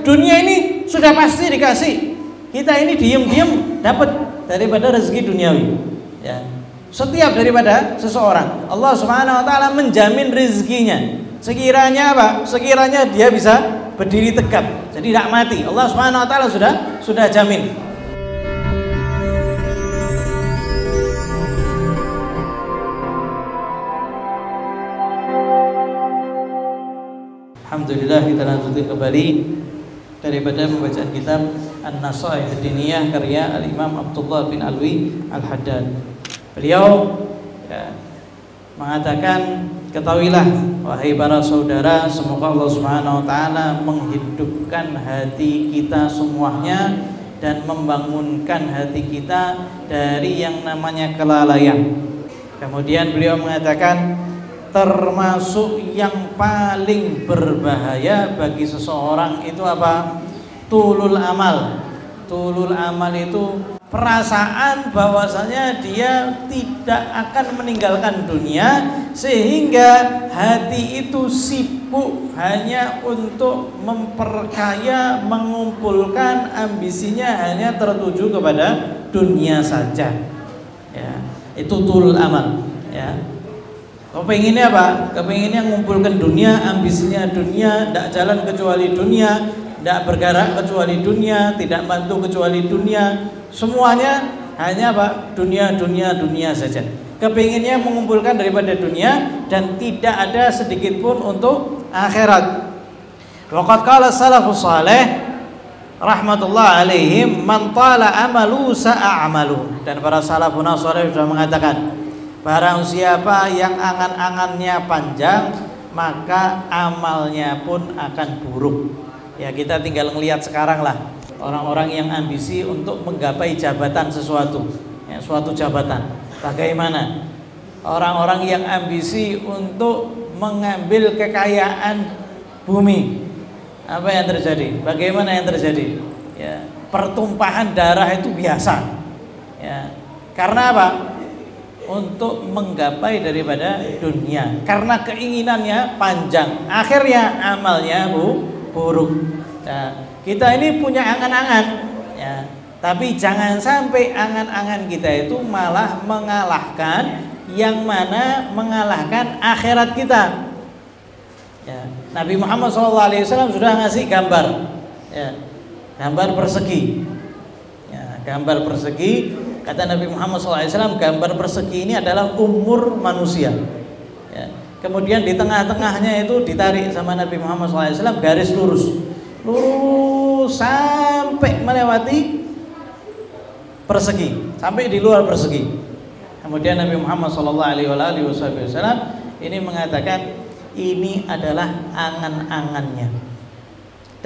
dunia ini sudah pasti dikasih. Kita ini diem-diem dapat daripada rezeki duniawi. Ya. Setiap daripada seseorang, Allah Subhanahu wa taala menjamin rezekinya. Sekiranya apa? Sekiranya dia bisa berdiri tegap, jadi tidak mati. Allah Subhanahu wa taala sudah jamin. Alhamdulillah, kita lanjutkan kembali daripada pembacaan kitab An-Nasaih Ad-Diniyah karya Al-Imam Abdullah bin Alwi Al-Haddad. Beliau mengatakan, ketahuilah wahai para saudara, semoga Allah Subhanahu wa taala menghidupkan hati kita semuanya dan membangunkan hati kita dari yang namanya kelalaian. Kemudian beliau mengatakan, termasuk yang paling berbahaya bagi seseorang itu apa? Tulul amal. Tulul amal itu perasaan bahwasanya dia tidak akan meninggalkan dunia, sehingga hati itu sibuk hanya untuk memperkaya, mengumpulkan, ambisinya hanya tertuju kepada dunia saja. Ya, itu tulul amal. Ya. Kepenginnya apa? Kepenginnya mengumpulkan dunia, ambisinya dunia, tidak jalan kecuali dunia, tidak bergerak kecuali dunia, tidak bantu kecuali dunia. Semuanya hanya apa? Dunia, dunia, dunia saja. Kepinginnya mengumpulkan daripada dunia dan tidak ada sedikit pun untuk akhirat. Waqad qala salafus salih rahmatullah alaihim, man tala amalu sa'a amalu. Dan para salafun salih sudah mengatakan, barang siapa yang angan-angannya panjang, maka amalnya pun akan buruk. Ya, kita tinggal ngelihat sekarang lah, orang-orang yang ambisi untuk menggapai jabatan sesuatu, ya, suatu jabatan. Bagaimana orang-orang yang ambisi untuk mengambil kekayaan bumi? Apa yang terjadi? Bagaimana yang terjadi? Ya, pertumpahan darah itu biasa. Ya, karena apa? Untuk menggapai daripada dunia, karena keinginannya panjang, akhirnya amalnya buruk. Nah, kita ini punya angan-angan, ya, tapi jangan sampai angan-angan kita itu malah mengalahkan, yang mana mengalahkan akhirat kita. Ya, Nabi Muhammad SAW sudah ngasih gambar, ya, gambar persegi, ya, gambar persegi. Kata Nabi Muhammad SAW, gambar persegi ini adalah umur manusia. Ya. Kemudian di tengah-tengahnya itu ditarik sama Nabi Muhammad SAW garis lurus, lurus sampai melewati persegi, sampai di luar persegi. Kemudian Nabi Muhammad SAW ini mengatakan, ini adalah angan-angannya,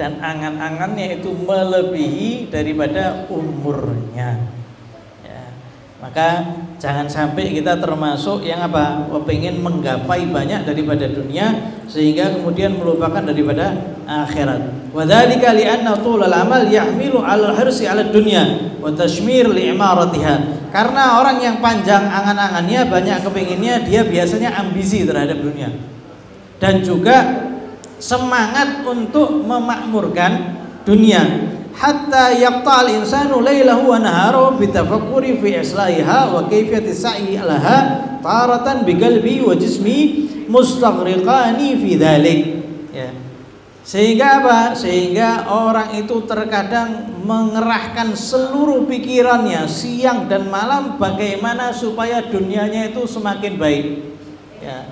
dan angan-angannya itu melebihi daripada umurnya. Maka jangan sampai kita termasuk yang apa? Ingin menggapai banyak daripada dunia sehingga kemudian melupakan daripada akhirat. Wa dzalika li'anna tulal amal yahmilu 'alal hirsi 'alad dunya wa tashmir li'imaratiha. Karena orang yang panjang angan-angannya, banyak kepinginnya, dia biasanya ambisi terhadap dunia. Dan juga semangat untuk memakmurkan dunia. Hatta yaqta'al insanu lailahu wa naharahu bitafakkuri fi islahiha wa kayfiyati sa'i laha taratan biqalbi wa jismi mustaghriqani fi dzalik. Ya. Sehingga apa? Sehingga orang itu terkadang mengerahkan seluruh pikirannya siang dan malam bagaimana supaya dunianya itu semakin baik. Ya.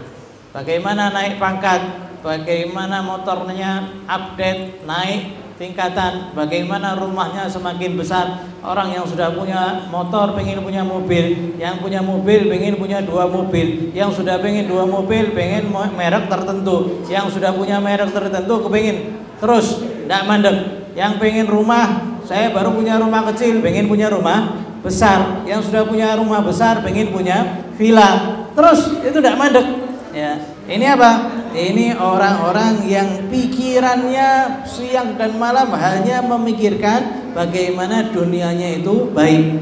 Bagaimana naik pangkat, bagaimana motornya update, naik tingkatan, bagaimana rumahnya semakin besar. Orang yang sudah punya motor pengen punya mobil, yang punya mobil pengen punya 2 mobil, yang sudah pengen 2 mobil pengen merek tertentu, yang sudah punya merek tertentu kepengin terus tidak mandek. Yang pengen rumah, saya baru punya rumah kecil pengen punya rumah besar, yang sudah punya rumah besar pengen punya villa, terus itu tidak mandek. Ya, ini apa? Ini orang-orang yang pikirannya siang dan malam hanya memikirkan bagaimana dunianya itu baik.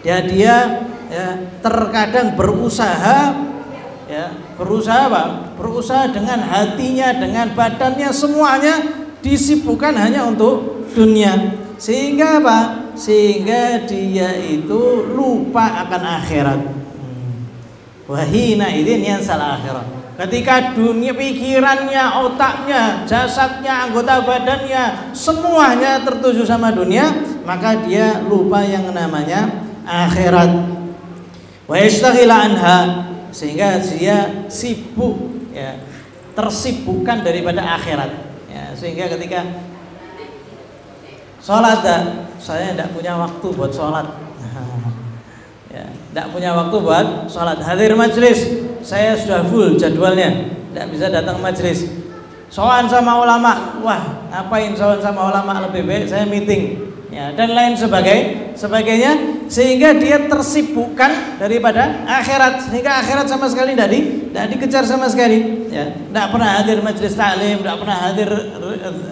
Dia terkadang berusaha, ya, berusaha apa? Berusaha dengan hatinya, dengan badannya, semuanya disibukkan hanya untuk dunia. Sehingga apa? Sehingga dia itu lupa akan akhirat. Wahina idin yansal akhirat. Ketika dunia, pikirannya, otaknya, jasadnya, anggota badannya, semuanya tertuju sama dunia, maka dia lupa yang namanya akhirat. Wa yastaghila anha, sehingga dia sibuk, ya, tersibukkan daripada akhirat, ya, sehingga ketika sholat, saya tidak punya waktu buat sholat, ya, tidak punya waktu buat sholat. Hadir majelis, saya sudah full jadwalnya, tidak bisa datang majelis. Soal sama ulama, wah ngapain soal sama ulama, lebih baik saya meeting, ya, dan lain sebagainya, sehingga dia tersibukkan daripada akhirat, sehingga akhirat sama sekali tidak dikejar sama sekali, ya, tidak pernah hadir majelis taklim, tidak pernah hadir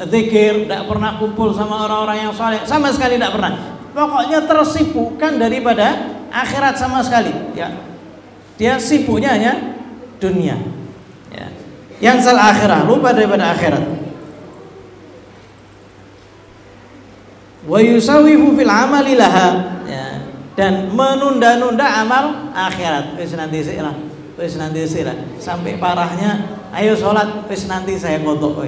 zikir, tidak pernah kumpul sama orang-orang yang saleh, sama sekali tidak pernah. Pokoknya tersibukkan daripada akhirat sama sekali, ya. Dia sibuknya hanya dunia, ya. Yang sal akhirah, lupa daripada akhirat. Wa yusawifu fil amali laha, ya, dan menunda-nunda amal akhirat. Wis nanti sih lah, sampai parahnya ayo sholat, wis nanti saya kodok,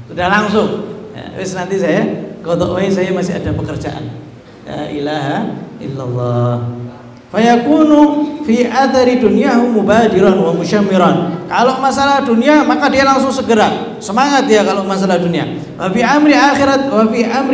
sudah langsung, ya, wis nanti saya kodok, saya masih ada pekerjaan. La ilaha illallah. Fayakunu fi athari dunyahu mubadiran wa musyammiran. Kalau masalah dunia maka dia langsung segera semangat dia kalau masalah dunia. Wa fi amri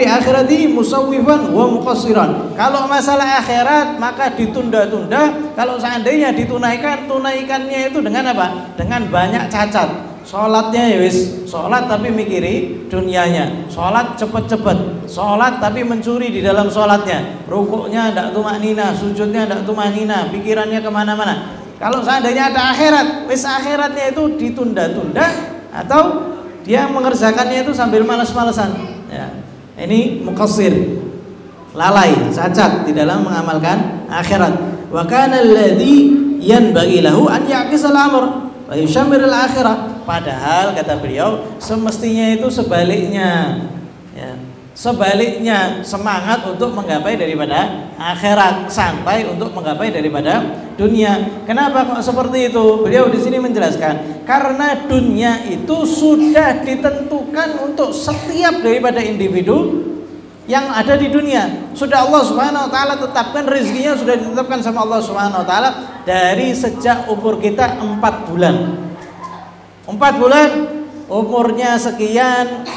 akhirati musawwifan wa muqassiran. Kalau masalah akhirat maka ditunda-tunda. Kalau seandainya tunaikannya itu dengan apa? Dengan banyak cacat. Sholatnya ya wis sholat tapi mikiri dunianya, sholat cepet-cepet, sholat tapi mencuri di dalam sholatnya, rukuknya tidak tumanina, sujudnya tidak tumanina, pikirannya kemana-mana. Kalau seandainya ada akhirat, wis akhiratnya itu ditunda-tunda atau dia mengerjakannya itu sambil malas-malesan, ya. Ini muqassir, lalai, cacat di dalam mengamalkan akhirat. Wa kana alladhi yanbaghi lahu an ya'kisal amr wa yushammiril akhirah. Padahal kata beliau semestinya itu sebaliknya, ya. Sebaliknya, semangat untuk menggapai daripada akhirat, santai untuk menggapai daripada dunia. Kenapa kok seperti itu? Beliau di sini menjelaskan karena dunia itu sudah ditentukan untuk setiap daripada individu yang ada di dunia. Sudah Allah Subhanahu wa taala tetapkan, rezekinya sudah ditetapkan sama Allah Subhanahu wa taala dari sejak umur kita 4 bulan. 4 bulan umurnya sekian,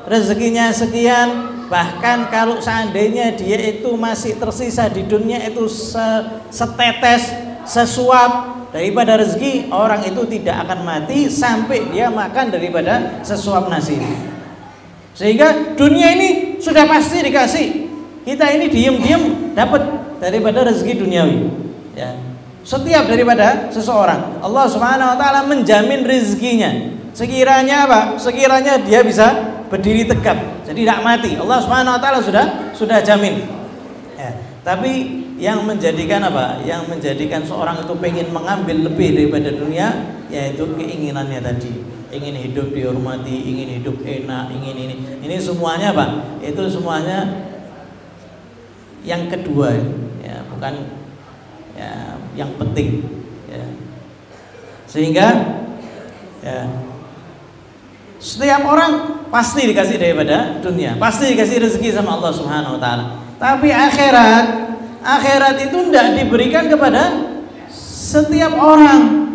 rezekinya sekian. Bahkan kalau seandainya dia itu masih tersisa di dunia itu setetes, sesuap daripada rezeki, orang itu tidak akan mati sampai dia makan daripada sesuap nasi. Sehingga dunia ini sudah pasti dikasih. Kita ini diam-diam dapat daripada rezeki duniawi, ya. Setiap daripada seseorang Allah Subhanahu wa taala menjamin rezekinya. Sekiranya apa? Sekiranya dia bisa berdiri tegap, jadi tidak mati. Allah Subhanahu wa taala sudah jamin. Ya. Tapi yang menjadikan apa? Yang menjadikan seorang itu pengen mengambil lebih daripada dunia, yaitu keinginannya tadi. Ingin hidup dihormati, ingin hidup enak, ingin ini. Ini semuanya apa? Itu semuanya yang kedua, ya, bukan ya, yang penting, ya. Sehingga ya, setiap orang pasti dikasih daripada dunia, pasti dikasih rezeki sama Allah Subhanahu wa taala. Tapi akhirat itu tidak diberikan kepada setiap orang.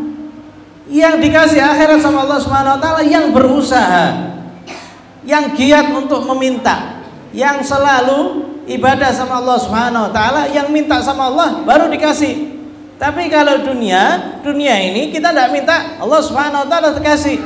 Yang dikasih akhirat sama Allah Subhanahu wa taala yang berusaha, yang giat untuk meminta, yang selalu ibadah sama Allah Subhanahu wa taala, yang minta sama Allah baru dikasih. Tapi kalau dunia ini kita tidak minta, Allah Subhanahu wa taala dikasih.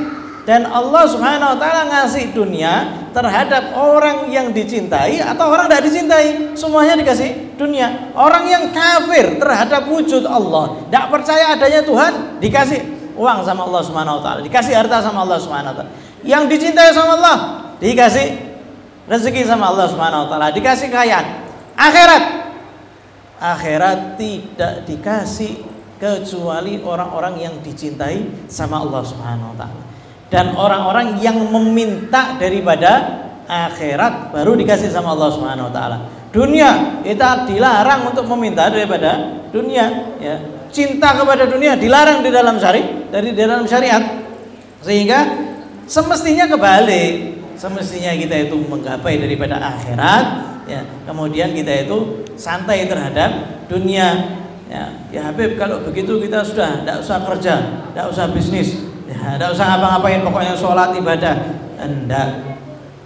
Dan Allah Subhanahu wa taala ngasih dunia terhadap orang yang dicintai atau orang tidak dicintai, semuanya dikasih dunia. Orang yang kafir terhadap wujud Allah, tidak percaya adanya Tuhan, dikasih uang sama Allah Subhanahu wa taala, dikasih harta sama Allah Subhanahu wa taala. Yang dicintai sama Allah, dikasih rezeki sama Allah Subhanahu wa taala, dikasih kekayaan. Akhirat tidak dikasih kecuali orang-orang yang dicintai sama Allah Subhanahu wa taala. dan orang-orang yang meminta daripada akhirat baru dikasih sama Allah Subhanahu wa taala. Dunia kita dilarang untuk meminta daripada dunia, ya. Cinta kepada dunia dilarang di dalam syariat. Sehingga semestinya kebalik. Semestinya kita itu menggapai daripada akhirat, ya. Kemudian kita itu santai terhadap dunia. Ya Habib, kalau begitu kita sudah tidak usah kerja, tidak usah bisnis, ya, tidak usah apa-ngapain, pokoknya sholat ibadah. Enggak.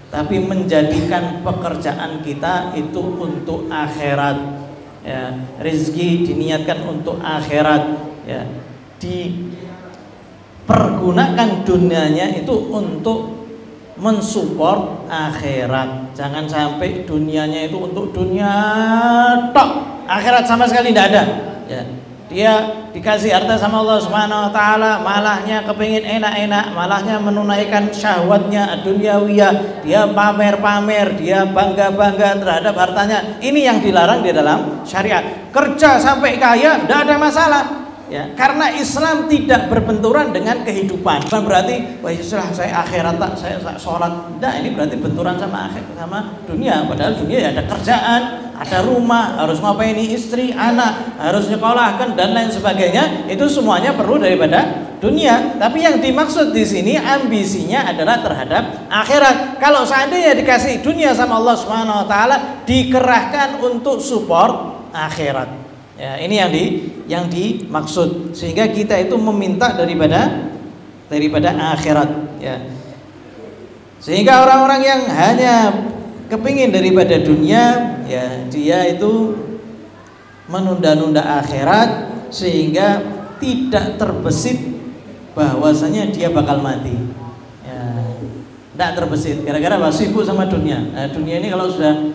Tapi menjadikan pekerjaan kita itu untuk akhirat, ya. Rezeki diniatkan untuk akhirat, ya. Dipergunakan dunianya itu untuk mensupport akhirat. Jangan sampai dunianya itu untuk dunia tok, akhirat sama sekali tidak ada, ya. Dia dikasih harta sama Allah Subhanahu wa taala, malahnya kepingin enak-enak, malahnya menunaikan syahwatnya duniawiyah, dia pamer-pamer, dia bangga-bangga terhadap hartanya. Ini yang dilarang di dalam syariat. Kerja sampai kaya tidak ada masalah, ya, karena Islam tidak berbenturan dengan kehidupan. Bukan berarti wah sudah saya akhirat tak, saya sholat. Tidak, ini berarti benturan sama akhirat, sama dunia. Padahal dunia ya ada kerjaan, ada rumah, harus ngapain istri, anak, harus nyekolahkan dan lain sebagainya. Itu semuanya perlu daripada dunia. Tapi yang dimaksud di sini ambisinya adalah terhadap akhirat. Kalau seandainya dikasih dunia sama Allah Subhanahu wa taala, dikerahkan untuk support akhirat. Ya, ini yang dimaksud. Sehingga kita itu meminta daripada akhirat, ya. Sehingga orang-orang yang hanya kepingin daripada dunia, ya, dia itu menunda-nunda akhirat sehingga tidak terbesit bahwasanya dia bakal mati, ya, tidak terbesit gara-gara sibuk sama dunia. Nah, dunia ini kalau sudah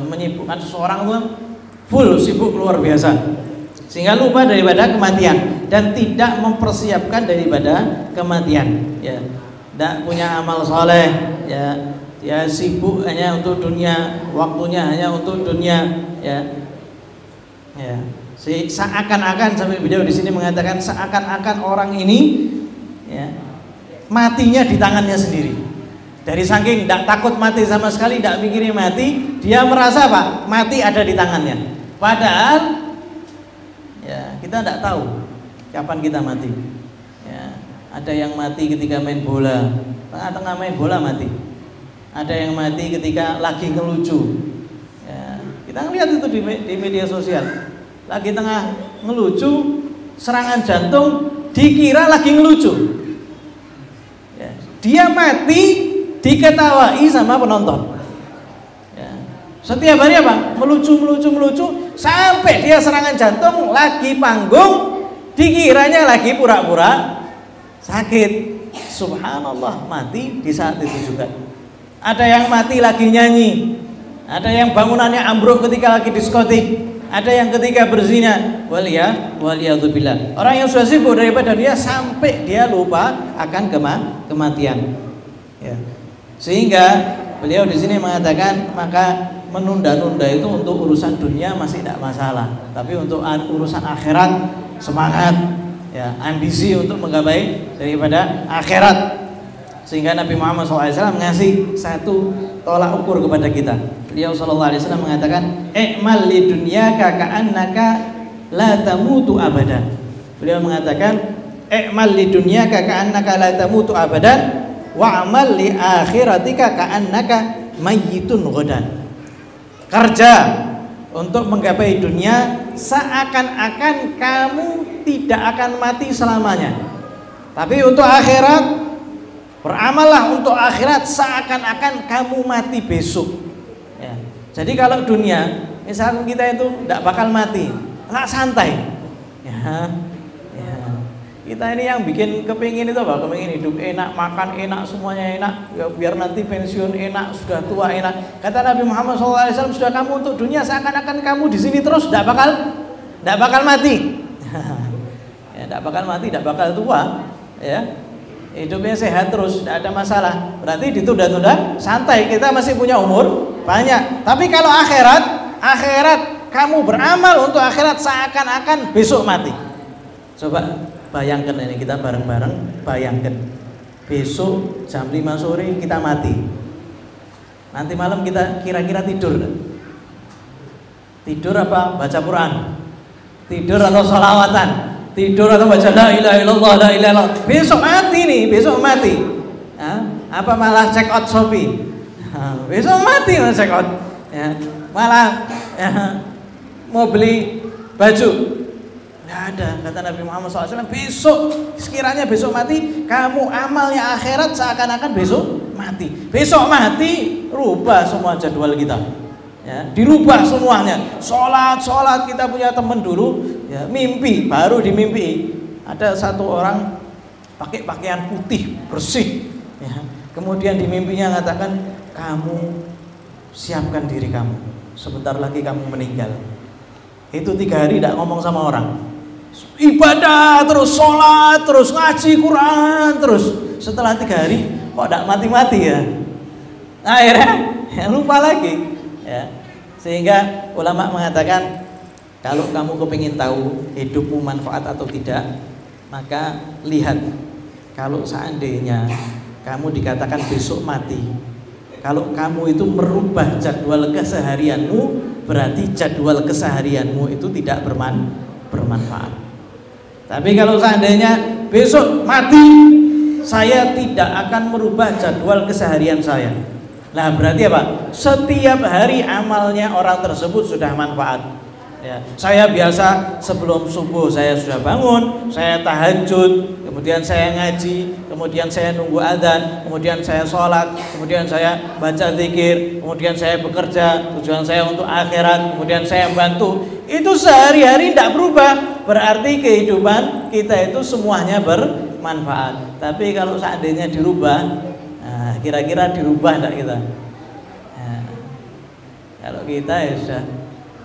menyibukkan seseorang itu full sibuk luar biasa, sehingga lupa daripada kematian dan tidak mempersiapkan daripada kematian, ya. Tidak punya amal soleh, ya, dia sibuk hanya untuk dunia, waktunya hanya untuk dunia, ya. Seakan-akan, sampai beliau di sini mengatakan seakan-akan orang ini, ya, matinya di tangannya sendiri. Dari saking tidak takut mati sama sekali, tidak mikirin mati, dia merasa apa? Mati ada di tangannya. Padahal, ya, kita tidak tahu kapan kita mati. Ada yang mati ketika main bola, tengah-tengah main bola mati. Ada yang mati ketika lagi ngelucu, ya, kita lihat itu di media sosial. Lagi tengah ngelucu, serangan jantung, dikira lagi ngelucu, ya, dia mati diketawai sama penonton, ya. Setiap hari apa? Melucu sampai dia serangan jantung, lagi panggung, dikiranya lagi pura-pura sakit. Subhanallah, mati di saat itu juga. Ada yang mati lagi nyanyi, ada yang bangunannya ambruk ketika lagi diskotik, ada yang ketika berzina. Waliyadzubillah. Orang yang sudah sibuk daripada dia sampai dia lupa akan kematian, ya. Sehingga beliau di sini mengatakan maka menunda-nunda itu untuk urusan dunia masih tidak masalah, tapi untuk urusan akhirat semangat, ya, ambisi untuk menggapai daripada akhirat. Sehingga Nabi Muhammad SAW mengasih satu tolak ukur kepada kita. Beliau SAW mengatakan, "I'mal li dunyaka ka'annaka la tamutu abadan." Beliau mengatakan, "I'mal li dunyaka ka'annaka la tamutu abadan wa'amal li akhiratika ka'annaka mayyitun ghadan." Kerja untuk menggapai dunia seakan-akan kamu tidak akan mati selamanya. Tapi untuk akhirat, beramallah untuk akhirat seakan-akan kamu mati besok, ya. Jadi kalau dunia, misalkan kita itu tidak bakal mati, santai, ya. Kita ini yang bikin kepingin itu apa? Kepingin hidup enak, makan enak, semuanya enak, ya, biar nanti pensiun enak, sudah tua enak. Kata Nabi Muhammad SAW, sudah kamu untuk dunia seakan-akan kamu di sini terus, tidak bakal mati. Ya, tidak bakal mati, tidak bakal tua, ya. Hidupnya sehat terus, tidak ada masalah. Berarti ditunda-tunda, santai. Kita masih punya umur banyak. Tapi kalau akhirat kamu beramal untuk akhirat seakan-akan besok mati. Coba Bayangkan ini, kita bareng-bareng bayangkan. Besok jam 5 sore kita mati. Nanti malam kita kira-kira tidur. Tidur apa? Baca Quran. Tidur atau sholawatan. Tidur atau baca la ilaha illallah, la ilaha illallah. Besok mati nih, besok mati. Apa malah check out Shopee? Besok mati malah check out. Ya, malah mau beli baju. Nggak ada, kata Nabi Muhammad SAW. Besok, sekiranya besok mati, kamu amalnya akhirat seakan-akan besok mati. Besok mati, rubah semua jadwal kita. Ya, dirubah semuanya. Sholat kita punya teman dulu. Ya, mimpi, baru dimimpi. Ada satu orang pakai pakaian putih bersih. Ya, kemudian di mimpinya mengatakan, kamu siapkan diri kamu. Sebentar lagi kamu meninggal. Itu 3 hari tidak ngomong sama orang. Ibadah terus, sholat terus, ngaji Quran terus. Setelah 3 hari kok tidak mati-mati ya. Akhirnya ya, lupa lagi ya. Sehingga ulama mengatakan, kalau kamu kepingin tahu hidupmu manfaat atau tidak, maka lihat, kalau seandainya kamu dikatakan besok mati, kalau kamu itu merubah jadwal keseharianmu, berarti jadwal keseharianmu itu tidak bermanfaat. Tapi kalau seandainya besok mati, saya tidak akan merubah jadwal keseharian saya. Nah, berarti apa? Setiap hari amalnya orang tersebut sudah manfaat. Ya, saya biasa sebelum subuh saya sudah bangun, saya tahajud, kemudian saya ngaji, kemudian saya nunggu adzan, kemudian saya sholat, kemudian saya baca zikir, kemudian saya bekerja, tujuan saya untuk akhirat, kemudian saya bantu. Itu sehari-hari tidak berubah. Berarti kehidupan kita itu semuanya bermanfaat. Tapi kalau seandainya dirubah, nah, kira-kira dirubah tidak kita? Nah, kalau kita ya sudah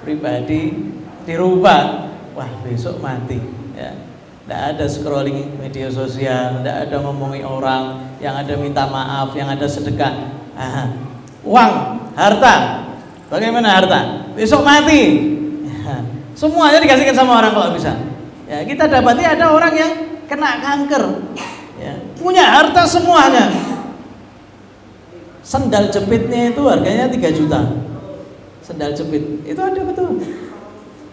pribadi dirubah, wah besok mati ya. Tidak ada scrolling media sosial, tidak ada ngomongin orang, yang ada minta maaf, yang ada sedekah. Uang, harta, bagaimana harta? Besok mati ya. Semuanya dikasihkan sama orang kalau bisa ya. Kita dapati ada orang yang kena kanker ya, punya harta semuanya, sendal jepitnya itu harganya 3 juta. Sendal jepit itu ada betul,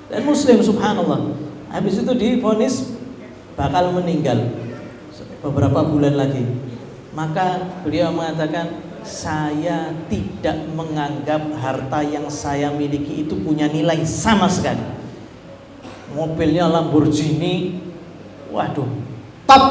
dan muslim, subhanallah. Habis itu divonis bakal meninggal beberapa bulan lagi. Maka beliau mengatakan, saya tidak menganggap harta yang saya miliki itu punya nilai sama sekali. Mobilnya Lamborghini, waduh, top,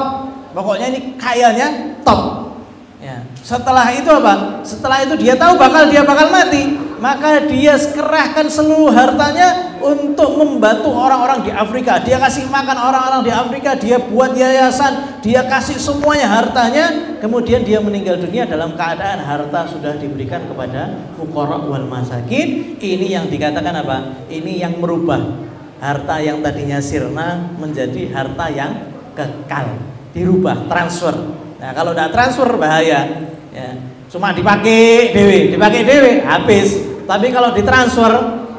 pokoknya ini kayanya top ya. Setelah itu apa? Setelah itu dia tahu dia bakal mati, maka dia kerahkan seluruh hartanya untuk membantu orang-orang di Afrika. Dia kasih makan orang-orang di Afrika, dia buat yayasan, dia kasih semuanya hartanya. Kemudian dia meninggal dunia dalam keadaan harta sudah diberikan kepada fuqara wal masakin. Ini yang dikatakan apa? Ini yang merubah harta yang tadinya sirna menjadi harta yang kekal. Dirubah, transfer. Nah, kalau tidak transfer bahaya ya. Cuma dipakai dewe habis. Tapi kalau ditransfer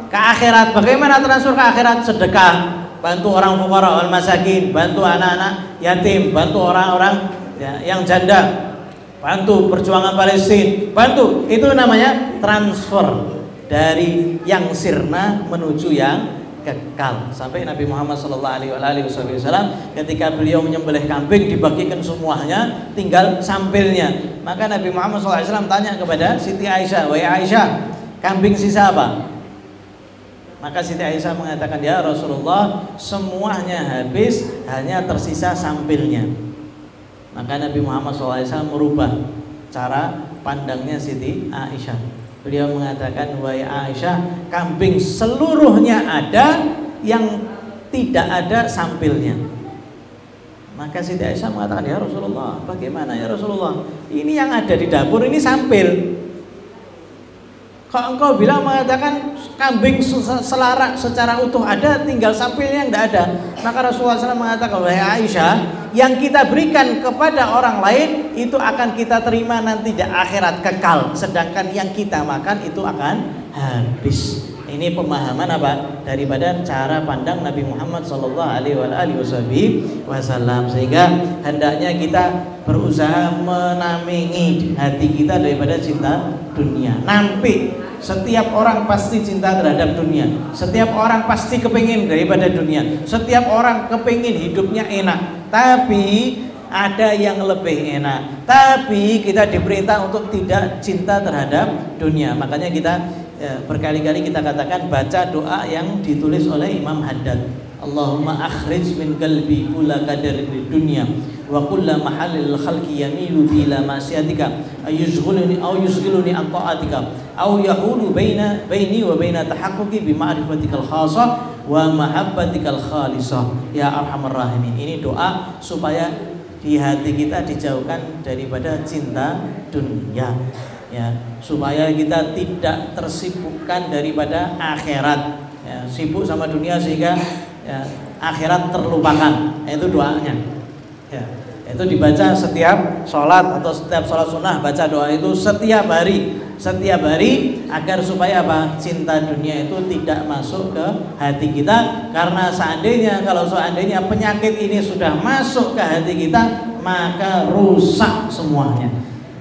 ke akhirat, bagaimana transfer ke akhirat? Sedekah, bantu orang fuqara wal masakin, bantu anak-anak yatim, bantu orang-orang ya, yang janda, bantu perjuangan Palestina, bantu. Itu namanya transfer dari yang sirna menuju yang kekal. Sampai Nabi Muhammad SAW ketika beliau menyembelih kambing, dibagikan semuanya, tinggal sampilnya. Maka Nabi Muhammad SAW tanya kepada Siti Aisyah, wahai Aisyah, kambing sisa apa? Maka Siti Aisyah mengatakan, ya Rasulullah, semuanya habis, hanya tersisa sampilnya. Maka Nabi Muhammad SAW merubah cara pandangnya Siti Aisyah. Beliau mengatakan, wahai Aisyah, kambing seluruhnya ada, yang tidak ada sampilnya. Maka Siti Aisyah mengatakan, ya Rasulullah, bagaimana ya Rasulullah? Ini yang ada di dapur ini sampil. Kok engkau bilang mengatakan kambing selarak secara utuh ada, tinggal sampilnya yang tidak ada? Maka Rasulullah SAW mengatakan, wahai Aisyah, yang kita berikan kepada orang lain itu akan kita terima nanti di akhirat kekal, sedangkan yang kita makan itu akan habis Ini pemahaman apa? Daripada cara pandang Nabi Muhammad sallallahu alaihi wasallam. Sehingga hendaknya kita berusaha menamingi hati kita daripada cinta dunia. Nampi setiap orang pasti cinta terhadap dunia. Setiap orang pasti kepingin daripada dunia. Setiap orang kepingin hidupnya enak. Tapi ada yang lebih enak. Tapi kita diperintah untuk tidak cinta terhadap dunia. Makanya kita berkali-kali kita katakan baca doa yang ditulis oleh Imam Haddad. Allahumma akhrij min qalbi kulla qadari dunya wa kulla mahallil khalqi yamilu ila ma'siyatika ayushghiluni an ta'atika aw yahulu baini wa baina tahaqquqi bi ma'rifatikal khassah wa mahabbatikal khalisah ya arhamar rahimin. Ini doa supaya di hati kita dijauhkan daripada cinta dunia, ya, supaya kita tidak tersibukkan daripada akhirat, ya, sibuk sama dunia sehingga ya, akhirat terlupakan. Itu doanya, ya, itu dibaca setiap sholat atau setiap sholat sunnah, baca doa itu setiap hari agar supaya apa? Cinta dunia itu tidak masuk ke hati kita. Karena kalau seandainya penyakit ini sudah masuk ke hati kita, maka rusak semuanya.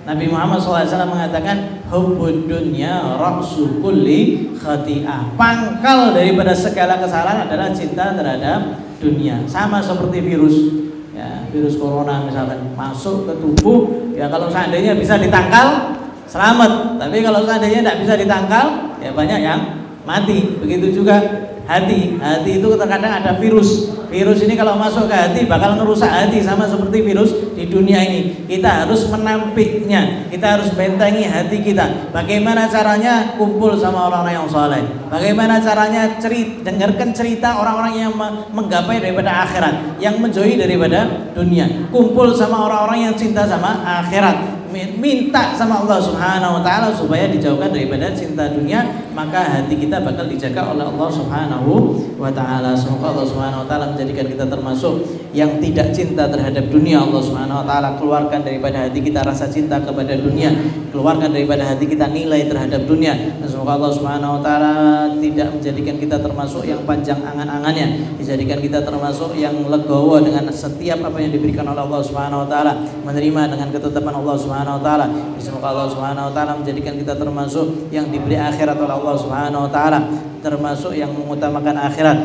Nabi Muhammad SAW mengatakan hubbud dunya ra'su kulli khati'ah. Pangkal daripada segala kesalahan adalah cinta terhadap dunia. Sama seperti virus, ya, virus corona misalkan masuk ke tubuh, ya kalau seandainya bisa ditangkal selamat, tapi kalau seandainya tidak bisa ditangkal, ya banyak yang mati. Begitu juga hati itu terkadang ada virus ini kalau masuk ke hati bakal merusak hati, sama seperti virus di dunia ini. Kita harus menampiknya, kita harus bentengi hati kita. Bagaimana caranya? Kumpul sama orang-orang yang saleh. Bagaimana caranya? Dengarkan cerita orang-orang yang menggapai daripada akhirat, yang menjauhi daripada dunia. Kumpul sama orang-orang yang cinta sama akhirat. Minta sama Allah Subhanahu wa taala supaya dijauhkan daripada cinta dunia, maka hati kita bakal dijaga oleh Allah Subhanahu wa taala. Semoga Allah Subhanahu wa taala menjadikan kita termasuk yang tidak cinta terhadap dunia. Allah Subhanahu wa taala keluarkan daripada hati kita rasa cinta kepada dunia, keluarkan daripada hati kita nilai terhadap dunia. Dan semoga Allah Subhanahu wa taala tidak menjadikan kita termasuk yang panjang angan-angannya, dijadikan kita termasuk yang legowo dengan setiap apa yang diberikan oleh Allah Subhanahu wa taala, menerima dengan ketetapan Allah Subhanahu wa taala. Semoga Allah Subhanahu wa taala menjadikan kita termasuk yang diberi akhirat oleh Allah Subhanahu wa taala, termasuk yang mengutamakan akhirat.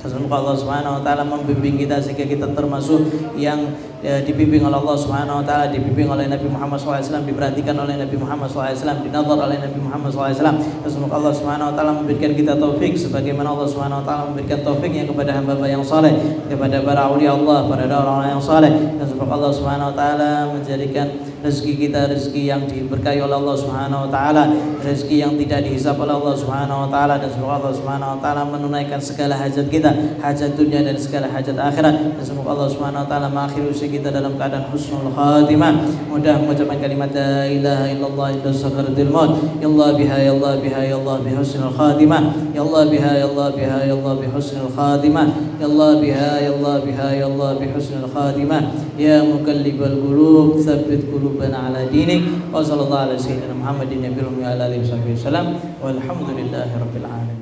Semoga Allah Subhanahu wa taala membimbing kita sehingga kita termasuk yang dibimbing oleh Allah Subhanahu wa taala, dibimbing oleh Nabi Muhammad SAW, diperhatikan oleh Nabi Muhammad SAW, dinazar oleh Nabi Muhammad SAW. Semoga Allah Subhanahu wa taala memberikan kita taufik sebagaimana Allah Subhanahu wa taala memberikan taufiknya kepada hamba-hamba yang saleh, kepada para aulia Allah, kepada orang-orang yang saleh. Dan semoga Allah Subhanahu wa taala menjadikan rezeki kita rezeki yang diberkahi oleh Allah Subhanahu wa taala, rezeki yang tidak dihisab oleh Allah Subhanahu wa taala. Dan semoga Allah Subhanahu wa taala menunaikan segala hajat kita, hajat dunia dan segala hajat akhirat. Dan semoga Allah Subhanahu wa taala mengakhiri usia kita dalam keadaan husnul khatimah. Mudah mengucapkan kalimat la ilaha illallah inda sakaratil maut. Ya Allah biha ya Allah biha ya Allah bi husnul khatimah. Ya Allah biha ya Allah biha ya Allah bi husnul khatimah. Ya Allah biha ya Allah biha ya Allah bi husnul khatimah. Ya muqallibal qulub tsabbit qulubana ala dinik. Wa sallallahu ala sayyidina Muhammadin nabiyyi wa ala alihi wasallam. Walhamdulillahirabbil alamin.